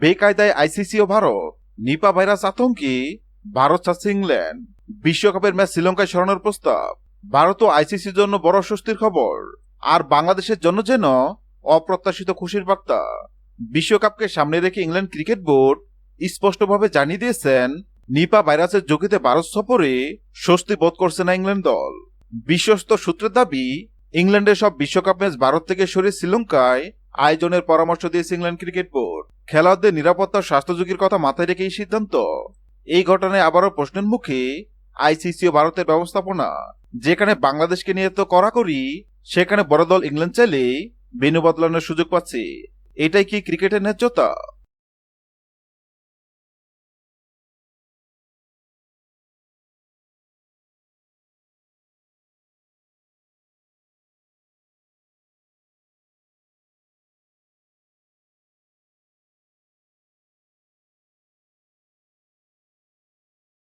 বেকায়দায় ICC ও Bharat, Nipah virus আতঙ্কে ভারত ছাড়ছে England, বিশ্বকাপের ম্যাচ শ্রীলঙ্কায় সরানোর প্রস্তাব, ভারত ও আইসিসির জন্য বড় স্বস্তির খবর, আর বাংলাদেশের জন্য যেন অপ্রত্যাশিত খুশির বার্তা। বিশ্বকাপকে সামনে রেখে ইংল্যান্ড ক্রিকেট বোর্ড স্পষ্টভাবে জানিয়ে দিয়েছেন, নিপা ভাইরাসের ঝুঁকিতে ভারত সফরে স্বস্তি বোধ করছে না ইংল্যান্ড দল। বিশ্বস্ত সূত্রের দাবি, ইংল্যান্ডের সব বিশ্বকাপ ম্যাচ ভারত থেকে সরিয়ে শ্রীলঙ্কায় আয়োজনের পরামর্শ দিয়েছে ইংল্যান্ড ক্রিকেট বোর্ড। খেলোয়াড়দের নিরাপত্তা ও স্বাস্থ্য ঝুঁকির কথা মাথায় রেখে এই সিদ্ধান্ত। এই ঘটনায় আবারও প্রশ্নের মুখে আইসিসি ও ভারতের ব্যবস্থাপনা। যেখানে বাংলাদেশকে নিয়ে তো কড়াকড়ি, সেখানে বড় দল ইংল্যান্ড চাইলে ভেন্যু বদলানোর সুযোগ পাচ্ছে। এটাই কি ক্রিকেটের ন্যায্যতা?